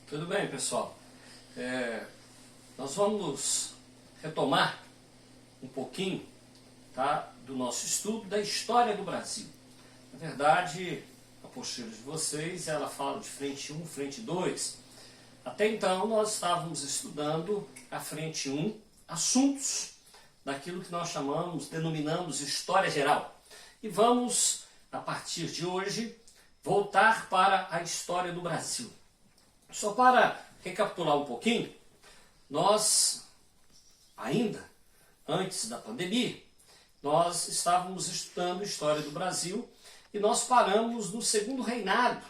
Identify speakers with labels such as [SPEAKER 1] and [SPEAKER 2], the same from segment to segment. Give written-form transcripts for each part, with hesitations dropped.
[SPEAKER 1] Tudo bem, pessoal? Nós vamos retomar um pouquinho, tá, do nosso estudo da história do Brasil. Na verdade, a apostila de vocês, ela fala de frente 1, frente 2. Até então, nós estávamos estudando a frente 1, assuntos daquilo que nós denominamos história geral. E vamos, a partir de hoje, voltar para a história do Brasil. Só para recapitular um pouquinho, nós, ainda antes da pandemia, nós estávamos estudando história do Brasil e nós paramos no segundo reinado.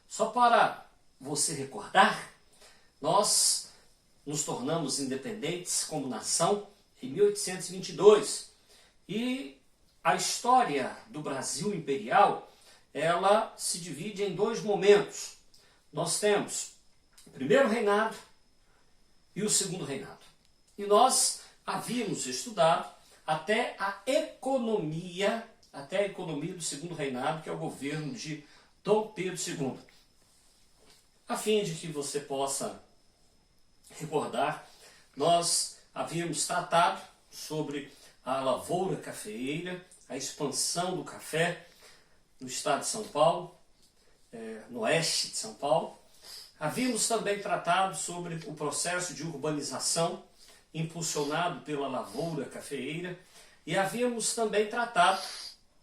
[SPEAKER 1] Só para você recordar, nós nos tornamos independentes como nação em 1822 e a história do Brasil imperial, ela se divide em dois momentos. Nós temos o primeiro reinado e o segundo reinado. E nós havíamos estudado até a economia do segundo reinado, que é o governo de Dom Pedro II. A fim de que você possa recordar, nós havíamos tratado sobre a lavoura cafeeira, a expansão do café no estado de São Paulo, no oeste de São Paulo. Havíamos também tratado sobre o processo de urbanização impulsionado pela lavoura cafeeira e havíamos também tratado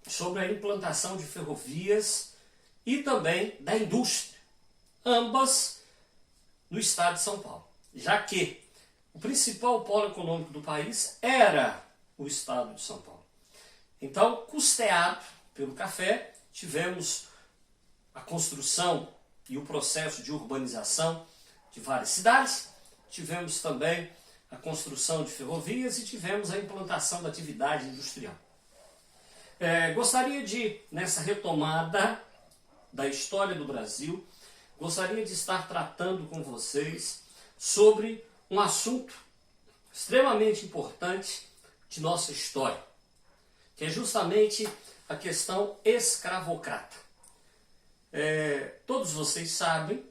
[SPEAKER 1] sobre a implantação de ferrovias e também da indústria, ambas no estado de São Paulo, já que o principal polo econômico do país era o estado de São Paulo. Então, custeado pelo café, tivemos a construção e o processo de urbanização de várias cidades, tivemos também a construção de ferrovias e tivemos a implantação da atividade industrial. Gostaria de, nessa retomada da história do Brasil, gostaria de estar tratando com vocês sobre um assunto extremamente importante de nossa história, que é justamente a questão escravocrata. Todos vocês sabem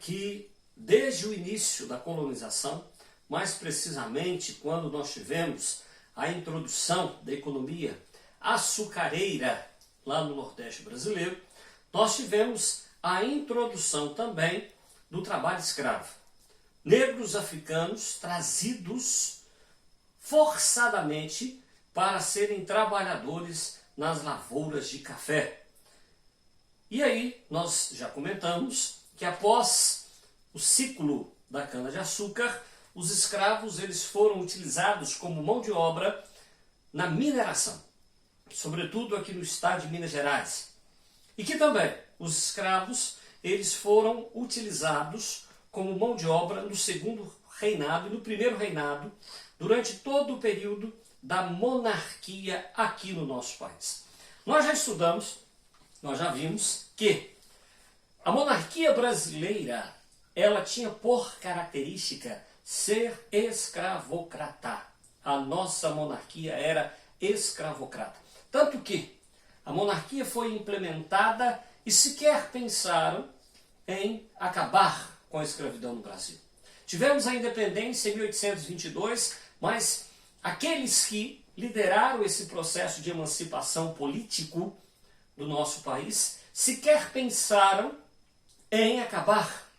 [SPEAKER 1] que desde o início da colonização, mais precisamente quando nós tivemos a introdução da economia açucareira lá no Nordeste brasileiro, nós tivemos a introdução também do trabalho escravo. Negros africanos trazidos forçadamente para serem trabalhadores nas lavouras de café. E aí, nós já comentamos que após o ciclo da cana-de-açúcar, os escravos eles foram utilizados como mão de obra na mineração, sobretudo aqui no estado de Minas Gerais. E que também os escravos eles foram utilizados como mão de obra no segundo reinado e no primeiro reinado, durante todo o período da monarquia aqui no nosso país. Nós já estudamos, nós já vimos que a monarquia brasileira, ela tinha por característica ser escravocrata. A nossa monarquia era escravocrata. Tanto que a monarquia foi implementada e sequer pensaram em acabar com a escravidão no Brasil. Tivemos a independência em 1822, mas aqueles que lideraram esse processo de emancipação político do nosso país sequer pensaram em acabar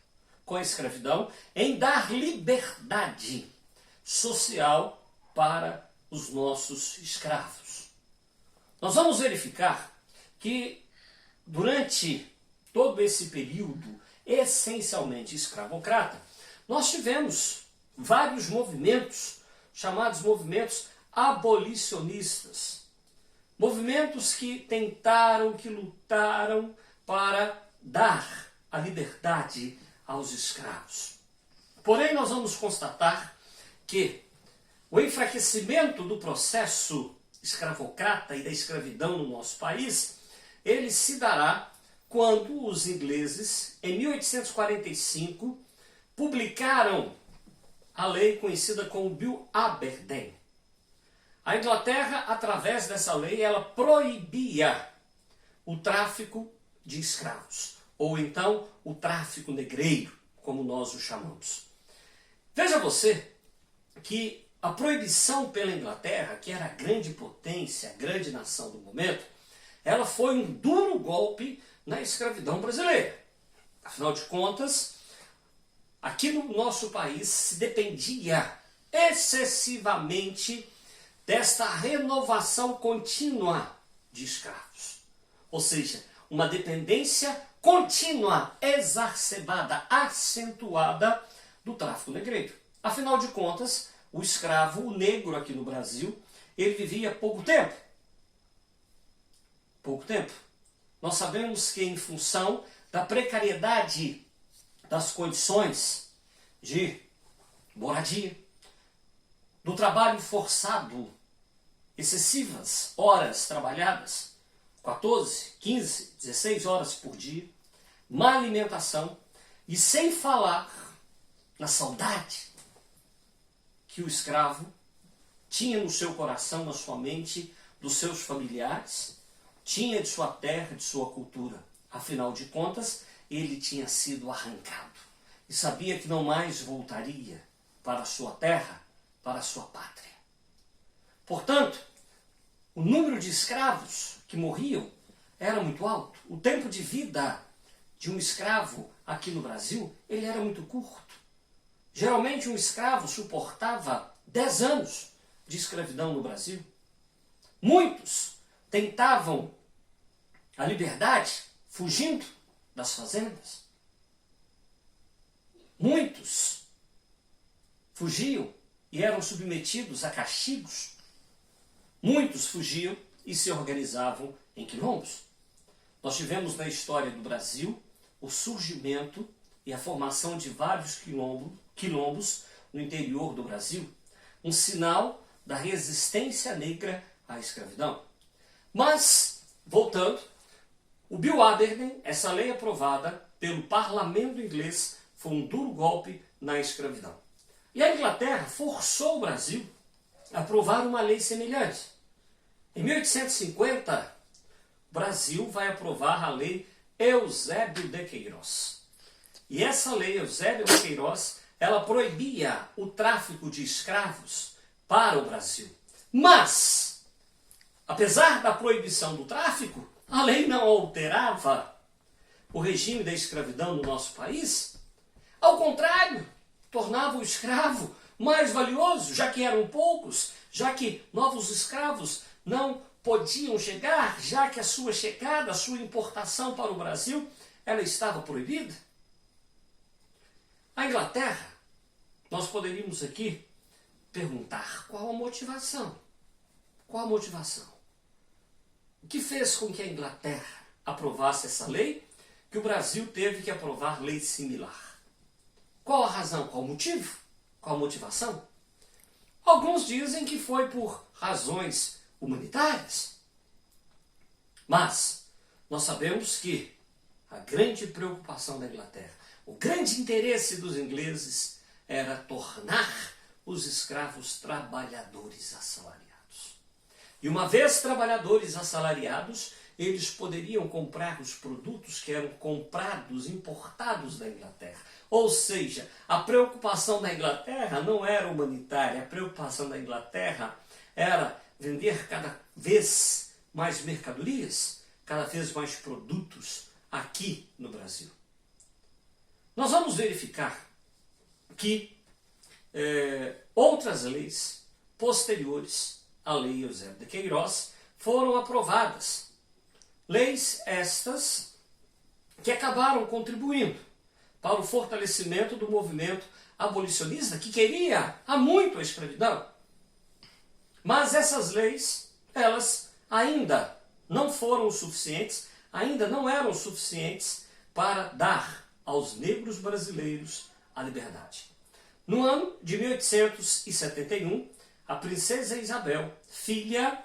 [SPEAKER 1] com a escravidão, em dar liberdade social para os nossos escravos. Nós vamos verificar que durante todo esse período essencialmente escravocrata, nós tivemos vários movimentos, chamados movimentos abolicionistas. Movimentos que tentaram, que lutaram para dar a liberdade aos escravos. Porém, nós vamos constatar que o enfraquecimento do processo escravocrata e da escravidão no nosso país, ele se dará quando os ingleses, em 1845, publicaram a lei conhecida como Bill Aberdeen. A Inglaterra, através dessa lei, ela proibia o tráfico de escravos. ou então o tráfico negreiro, como nós o chamamos. Veja você que a proibição pela Inglaterra, que era a grande potência, a grande nação do momento, ela foi um duro golpe na escravidão brasileira. Afinal de contas, aqui no nosso país se dependia excessivamente desta renovação contínua de escravos. Ou seja, uma dependência contínua, exacerbada, acentuada do tráfico negreiro. Afinal de contas, o escravo, o negro aqui no Brasil, ele vivia pouco tempo. Pouco tempo. Nós sabemos que em função da precariedade das condições de moradia, do trabalho forçado, excessivas horas trabalhadas, 14, 15, 16 horas por dia, má alimentação e sem falar na saudade que o escravo tinha no seu coração, na sua mente, dos seus familiares, tinha de sua terra, de sua cultura. Afinal de contas, ele tinha sido arrancado e sabia que não mais voltaria para a sua terra, para a sua pátria. Portanto, o número de escravos que morriam era muito alto. O tempo de vida de um escravo aqui no Brasil, ele era muito curto. Geralmente um escravo suportava 10 anos de escravidão no Brasil. Muitos tentavam a liberdade fugindo das fazendas. Muitos fugiam e eram submetidos a castigos. Muitos fugiam e se organizavam em quilombos. Nós tivemos na história do Brasil o surgimento e a formação de vários quilombos no interior do Brasil, um sinal da resistência negra à escravidão. Mas, voltando, o Bill Aberdeen, essa lei aprovada pelo parlamento inglês, foi um duro golpe na escravidão. E a Inglaterra forçou o Brasil a aprovar uma lei semelhante. Em 1850, o Brasil vai aprovar a lei Eusébio de Queiroz. E essa lei Eusébio de Queiroz, ela proibia o tráfico de escravos para o Brasil. Mas, apesar da proibição do tráfico, a lei não alterava o regime da escravidão no nosso país. Ao contrário, tornava o escravo mais valioso, já que eram poucos, já que novos escravos não podiam chegar, já que a sua chegada, a sua importação para o Brasil, ela estava proibida. A Inglaterra, nós poderíamos aqui perguntar qual a motivação? Qual a motivação? O que fez com que a Inglaterra aprovasse essa lei, que o Brasil teve que aprovar lei similar? Qual a razão? Qual o motivo? Qual a motivação? Alguns dizem que foi por razões humanitárias. Mas nós sabemos que a grande preocupação da Inglaterra, o grande interesse dos ingleses era tornar os escravos trabalhadores assalariados. E uma vez trabalhadores assalariados, eles poderiam comprar os produtos que eram comprados, importados da Inglaterra. Ou seja, a preocupação da Inglaterra não era humanitária, a preocupação da Inglaterra era vender cada vez mais mercadorias, cada vez mais produtos aqui no Brasil. Nós vamos verificar que outras leis posteriores à lei Eusébio de Queiroz foram aprovadas. Leis estas que acabaram contribuindo para o fortalecimento do movimento abolicionista que queria há muito a escravidão. Mas essas leis, elas ainda não foram suficientes, ainda não eram suficientes para dar aos negros brasileiros a liberdade. No ano de 1871, a princesa Isabel, filha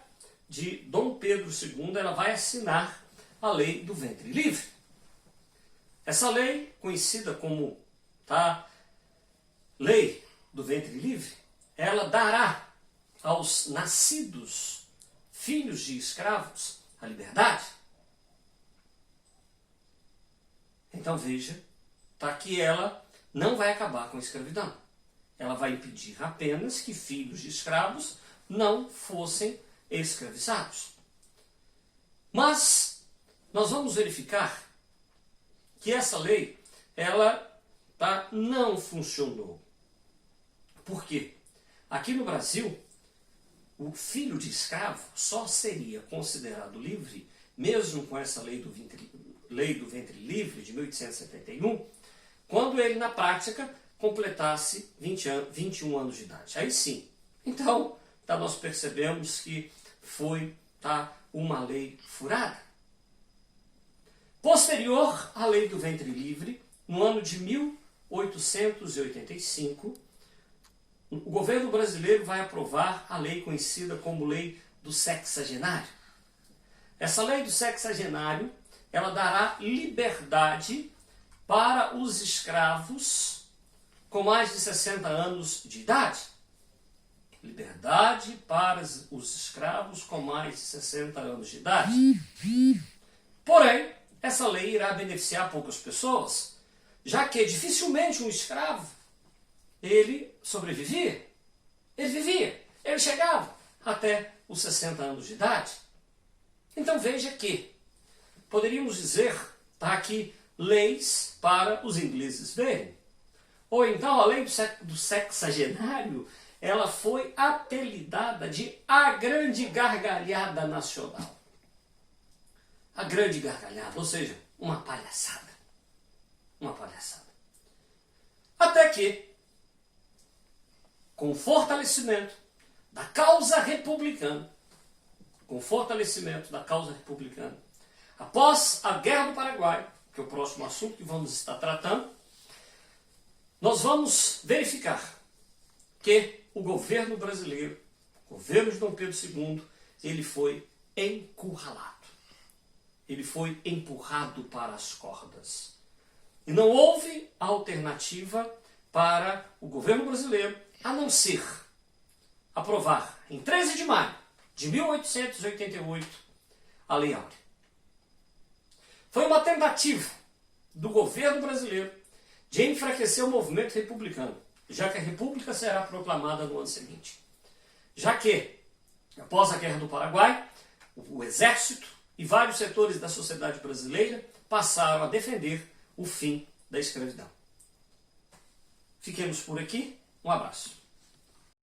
[SPEAKER 1] de Dom Pedro II, ela vai assinar a lei do ventre livre. Essa lei, conhecida como lei do ventre livre, ela dará aos nascidos filhos de escravos a liberdade. Então veja, tá, que ela não vai acabar com a escravidão. Ela vai impedir apenas que filhos de escravos não fossem escravizados. Mas nós vamos verificar que essa lei, ela não funcionou. Por quê? Aqui no Brasil, o filho de escravo só seria considerado livre, mesmo com essa lei do ventre livre de 1871, quando ele, na prática, completasse 21 anos de idade. Aí sim. Então, nós percebemos que foi uma lei furada. Posterior à lei do ventre livre, no ano de 1885, o governo brasileiro vai aprovar a lei conhecida como Lei do Sexagenário. Essa lei do sexagenário, ela dará liberdade para os escravos com mais de 60 anos de idade. Liberdade para os escravos com mais de 60 anos de idade. Porém, essa lei irá beneficiar poucas pessoas, já que dificilmente um escravo, ele sobrevivia. Ele vivia, ele chegava até os 60 anos de idade. Então veja que poderíamos dizer que leis para os ingleses verem. Ou então a lei do sexagenário, ela foi apelidada de a grande gargalhada nacional. A grande gargalhada, ou seja, uma palhaçada. Uma palhaçada. Até que, com o fortalecimento da causa republicana, após a Guerra do Paraguai, que é o próximo assunto que vamos estar tratando, nós vamos verificar que o governo brasileiro, o governo de Dom Pedro II, ele foi encurralado. Ele foi empurrado para as cordas. E não houve alternativa para o governo brasileiro a não ser aprovar, em 13 de maio de 1888, a Lei Áurea. Foi uma tentativa do governo brasileiro de enfraquecer o movimento republicano, já que a República será proclamada no ano seguinte. Já que, após a Guerra do Paraguai, o Exército e vários setores da sociedade brasileira passaram a defender o fim da escravidão. Fiquemos por aqui. Um abraço.